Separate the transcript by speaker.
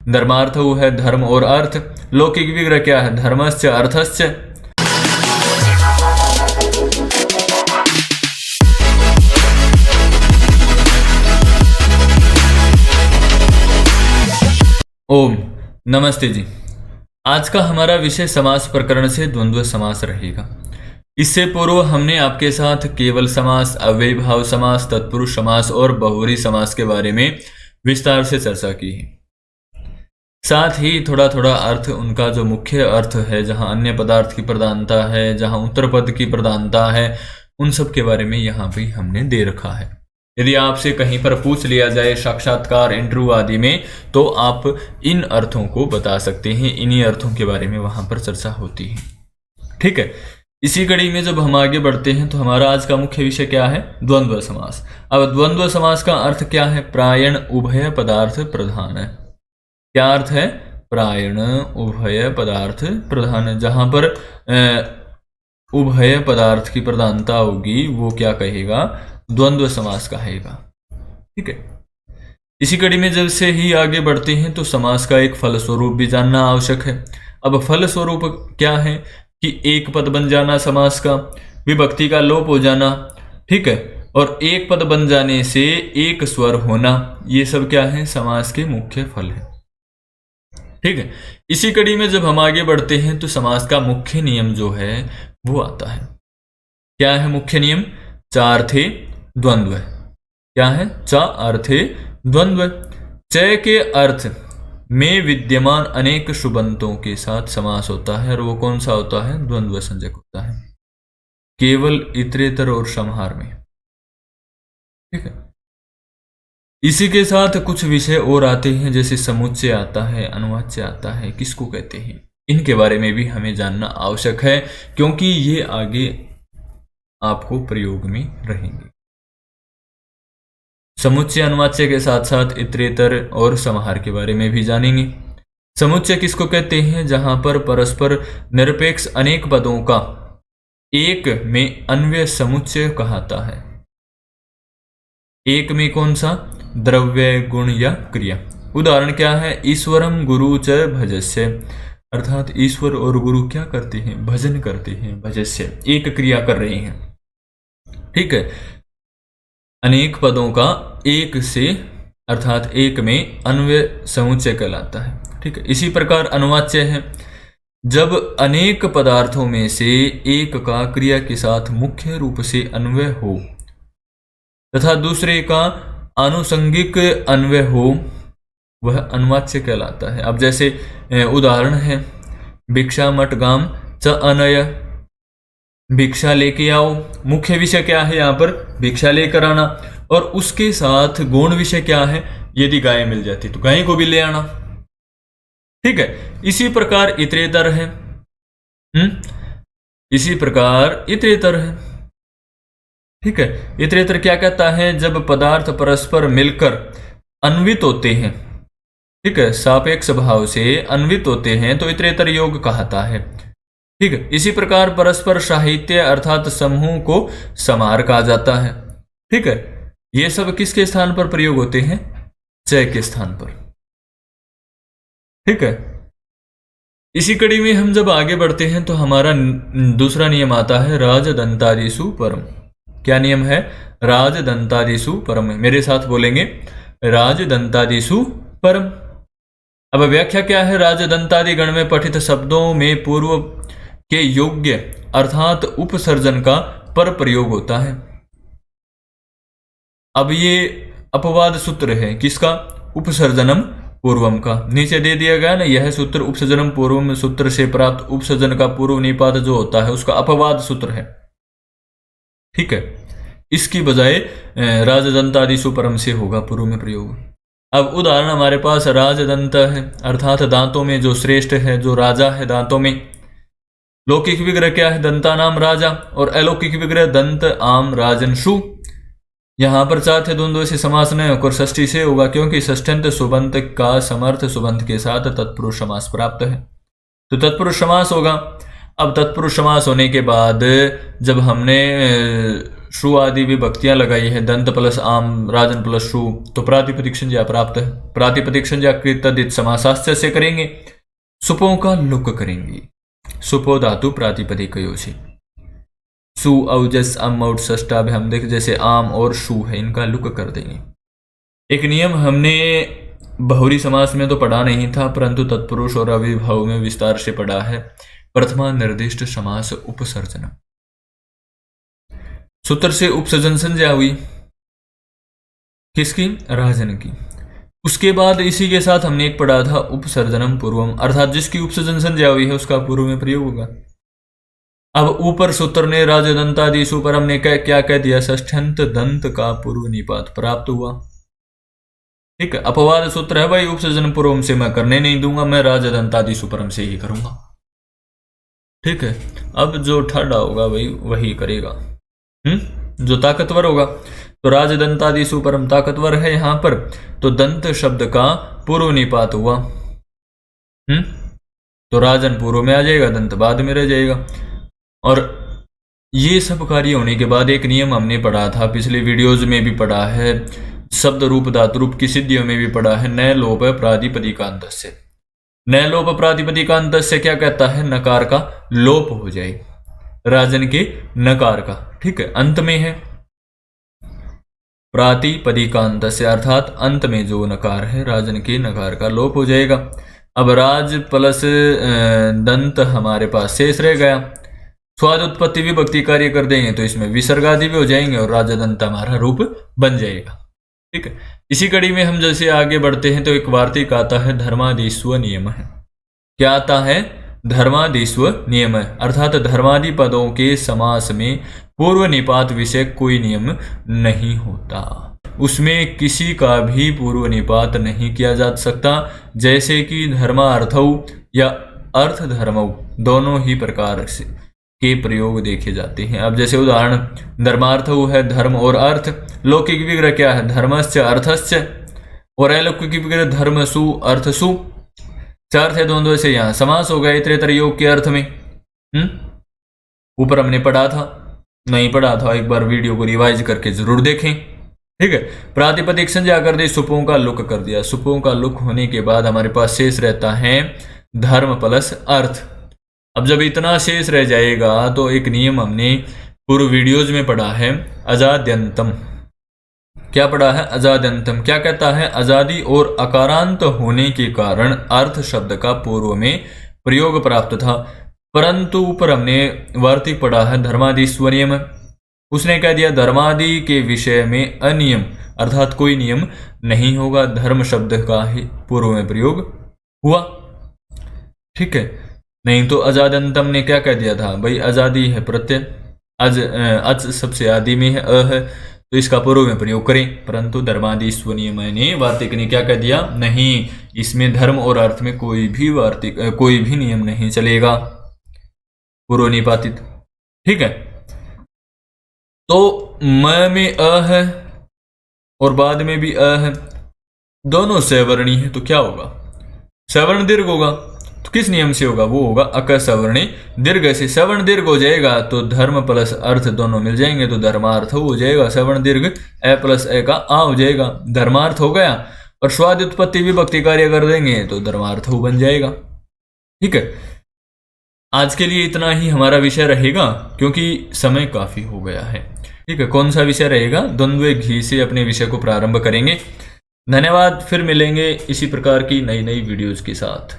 Speaker 1: धर्मार्थौ है धर्म और अर्थ। लौकिक विग्रह क्या है? धर्मश्च अर्थश्च। ओम नमस्ते जी। आज का हमारा विषय समास प्रकरण से द्वंद्व समास रहेगा। इससे पूर्व हमने आपके साथ केवल समास, अव्ययी भाव समास, तत्पुरुष समास और बहुव्रीहि समास के बारे में विस्तार से चर्चा की है। साथ ही थोड़ा थोड़ा अर्थ, उनका जो मुख्य अर्थ है, जहां अन्य पदार्थ की प्रधानता है, जहां उत्तर पद की प्रधानता है, उन सब के बारे में यहाँ भी हमने दे रखा है। यदि आपसे कहीं पर पूछ लिया जाए साक्षात्कार, इंटरव्यू आदि में, तो आप इन अर्थों को बता सकते हैं। इन्हीं अर्थों के बारे में वहां पर चर्चा होती है। ठीक है। इसी कड़ी में जब हम आगे बढ़ते हैं तो हमारा आज का मुख्य विषय क्या है? द्वंद्व समास। अब द्वंद्व समास का अर्थ क्या है? प्रायण उभय पदार्थ प्रधान है। क्या अर्थ है? प्रायण उभय पदार्थ प्रधान है। जहां पर उभय पदार्थ की प्रधानता होगी वो क्या कहेगा? द्वंद्व समास कहेगा। ठीक है। इसी कड़ी में जब से ही आगे बढ़ते हैं तो समास का एक फल स्वरूप भी जानना आवश्यक है। अब फल स्वरूप क्या है? कि एक पद बन जाना समास का, विभक्ति का लोप हो जाना, ठीक है, और एक पद बन जाने से एक स्वर होना, ये सब क्या है? समास के मुख्य फल है। ठीक है। इसी कड़ी में जब हम आगे बढ़ते हैं तो समास का मुख्य नियम जो है वो आता है। क्या है मुख्य नियम? चार्थे द्वंद्व। क्या है? च अर्थे द्वंद्व। च के अर्थ में विद्यमान अनेक शुभंतों के साथ समास होता है, और वो कौन सा होता है? द्वंद्व संज्ञक होता है, केवल इतरेतर और समहार में। ठीक है। इसी के साथ कुछ विषय और आते हैं, जैसे समुच्चय आता है, अनुवाच्य आता है, किसको कहते हैं, इनके बारे में भी हमें जानना आवश्यक है, क्योंकि ये आगे आपको प्रयोग में रहेंगे। समुच्चय अनुवाच्य के साथ साथ इतरेतर और समाहार के बारे में भी जानेंगे। समुच्चय किसको कहते हैं? जहां पर परस्पर निरपेक्ष अनेक पदों का एक में अन्वय समुच्चय कहता है। एक में कौन सा? द्रव्य, गुण या क्रिया। उदाहरण क्या है? ईश्वरम गुरु च भजस्य, अर्थात ईश्वर और गुरु क्या करते हैं? भजन करते हैं। भजस्य एक क्रिया कर रहे हैं। ठीक है। अनेक पदों का एक से, अर्थात एक में अन्वय समुच्चय कहलाता है। ठीक है। इसी प्रकार अनुवाच्य है जब अनेक पदार्थों में से एक का क्रिया के साथ मुख्य रूप से अन्वय हो तथा दूसरे का आनुषंगिक अन्वय हो, वह अनुवाच्य कहलाता है। अब जैसे उदाहरण है, भिक्षा मटगाम च अनय, भिक्षा लेके आओ। मुख्य विषय क्या है? यहाँ पर भिक्षा लेकर आना, और उसके साथ गौण विषय क्या है? यदि गाय मिल जाती तो गाय को भी ले आना। ठीक है। इसी प्रकार इतरेतर है। इसी प्रकार इतरेतर है। ठीक है। इतरेतर क्या कहता है? जब पदार्थ परस्पर मिलकर अन्वित होते हैं, ठीक है, सापेक्ष भाव से अन्वित होते हैं, तो इतरेतर योग कहता है। ठीक है। इसी प्रकार परस्पर साहित्य अर्थात समूह को समाहार कहा जाता है। ठीक है। ये सब किसके स्थान पर प्रयोग होते हैं? च के स्थान पर। ठीक है। इसी कड़ी में हम जब आगे बढ़ते हैं तो हमारा दूसरा नियम आता है, राजदंतादिषु परम। क्या नियम है? राजदंतादिषु परम। मेरे साथ बोलेंगे, राजदंतादिषु परम। अब व्याख्या क्या है? राजदंतादि गण में पठित शब्दों में पूर्व के योग्य अर्थात उपसर्जन का पर प्रयोग होता है। अब ये अपवाद सूत्र है किसका? उपसर्जनम पूर्वम का। नीचे दे दिया गया ना, यह सूत्र उपसर्जनम पूर्वम सूत्र से प्राप्त उपसर्जन का पूर्व निपात जो होता है उसका अपवाद सूत्र है। ठीक है। इसकी बजाय राजदंतादिषु परम से होगा पूर्व में प्रयोग। अब उदाहरण हमारे पास राजदंत है, अर्थात दांतों में जो श्रेष्ठ है, जो राजा है दांतों में। लौकिक विग्रह क्या है? दंतानाम राजा, और अलौकिक विग्रह दंत आम राजनशु। यहां पर चार्थ द्वंद्व से समास नहीं होकर षष्ठी से होगा, क्योंकि षष्ठ्यंत सुबंत का समर्थ सुबंत के साथ तत्पुरुष समास प्राप्त है, तो तत्पुरुष समास होगा। अब तत्पुरुष समास होने के बाद जब हमने शु आदि विभक्तियां लगाई है, दंत प्लस आम, राजन प्लस शु, तो प्रातिपदिक संज्ञा प्राप्त है। प्रातिपदिक संज्ञा कृतदित समासाश्च से करेंगे, सुपों का लुक करेंगे। सुपो धातु प्रातिपदिक से, सु औजस अम और षष्ठाभ हम देख जैसे आम और शु है, इनका लुक कर देंगे। एक नियम हमने बहुरी समास में तो पढ़ा नहीं था, परंतु तत्पुरुष और अविभाव में विस्तार से पढ़ा है। प्रथमा निर्दिष्ट समास उपसर्जन, सूत्र से उपसर्जन संज्ञा हुई किसकी? राजन की। उसके बाद इसी के साथ हमने एक पढ़ा था उपसर्जनम पूर्वम, अर्थात जिसकी उपसर्जन संज्ञा हुई है उसका पूर्व में प्रयोग होगा। अब ऊपर सूत्र ने राजदंतादिशु पर हमने क्या कह दिया? षष्ठ्यंत दंत का पूर्व निपात प्राप्त हुआ। ठीक है, अपवाद सूत्र है भाई, उपसर्जन पूर्वम से मैं करने नहीं दूंगा, मैं राजदंतादिशु परम से ही करूंगा। ठीक है, अब जो ठाडा होगा भाई वही करेगा, जो ताकतवर होगा। तो राजदंतादिशु परम ताकतवर है यहां पर, तो दंत शब्द का पूर्व निपात हुआ। तो राजन पूर्व में आ जाएगा, दंत बाद में रह जाएगा। और ये सब कार्य होने के बाद एक नियम हमने पढ़ा था, पिछले वीडियोज में भी पढ़ा है, शब्द रूप धातु रूप की सिद्धियों में भी पढ़ा है, न लोप प्रातिपदिकांत से। न लोप प्रातिपदिकांत से क्या कहता है? नकार का लोप हो जाए, राजन के नकार का। ठीक है, अंत में है प्रातिपदिकांत से, अर्थात अंत में जो नकार है राजन के नकार का लोप हो जाएगा। अब राज प्लस दंत हमारे पास शेष रह गया। स्वाद उत्पत्ति विभक्ति कार्य कर देंगे तो इसमें विसर्ग आदि भी हो जाएंगे और राजदंत हमारा रूप बन जाएगा। ठीक है, इसी कड़ी में हम जैसे आगे बढ़ते हैं तो एक वार्तिक आता है, धर्मादिस्व नियम है। क्या आता है? धर्मादिस्व नियम है, अर्थात धर्मादि पदों के समास में पूर्व निपात विषय कोई नियम नहीं होता, उसमें किसी का भी पूर्व निपात नहीं किया जा सकता। जैसे कि धर्मार्थौ या अर्थ धर्मौ दोनों ही प्रकार से के प्रयोग देखे जाते हैं। अब जैसे उदाहरण धर्मार्थ है, धर्म और अर्थ। लौकिक विग्रह क्या है? धर्मस्य अर्थस्य, और अलौकिक विग्रह धर्मसु अर्थसु। चार थे द्वंद्व से यहाँ समास हो गया इतरेतर योग के अर्थ में। ऊपर हमने पढ़ा था, नहीं पढ़ा था एक बार वीडियो को रिवाइज करके जरूर देखें। ठीक है, प्रातिपदिक संज्ञा कर दी, सुपों का लुक कर दिया। सुपों का लुक होने के बाद हमारे पास शेष रहता है धर्म प्लस अर्थ। अब जब इतना शेष रह जाएगा तो एक नियम हमने पूर्व वीडियोज में पढ़ा है, अजाद्यंतम। क्या पढ़ा है? अजाद्यंतम क्या कहता है? आजादी और अकारांत होने के कारण अर्थ शब्द का पूर्व में प्रयोग प्राप्त था, परंतु ऊपर हमने वार्तिक पढ़ा है धर्मादिस्व नियम। उसने कह दिया धर्मादि के विषय में अनियम, अर्थात कोई नियम नहीं होगा, धर्म शब्द का ही पूर्व में प्रयोग हुआ। ठीक है, नहीं तो अजादंतम ने क्या कह दिया था भाई? आजादी है प्रत्यय, अज सबसे आदि में है, अ है, तो इसका पूर्व में प्रयोग करें। परंतु धर्मादिस्व नियम ने वार्तिक ने क्या कह दिया? नहीं, इसमें धर्म और अर्थ में कोई भी नियम नहीं चलेगा, पूर्व निपातित। ठीक है, तो म में अ है और बाद में भी अ है, दोनों सवर्णी है, तो क्या होगा? सवर्ण दीर्घ होगा। तो किस नियम से होगा? वो होगा अकसवर्णी दीर्घ से। सवर्ण दीर्घ हो जाएगा तो धर्म प्लस अर्थ दोनों मिल जाएंगे, तो धर्मार्थ हो जाएगा। सवर्ण दीर्घ ए प्लस ए का आ हो जाएगा, धर्मार्थ हो गया। और स्वाद उत्पत्ति विभक्ति कार्य कर देंगे तो धर्मार्थ हो बन जाएगा। ठीक है, आज के लिए इतना ही हमारा विषय रहेगा क्योंकि समय काफी हो गया है। ठीक है, कौन सा विषय रहेगा? द्वंद्व घी से अपने विषय को प्रारंभ करेंगे। धन्यवाद, फिर मिलेंगे इसी प्रकार की नई नई वीडियोज के साथ।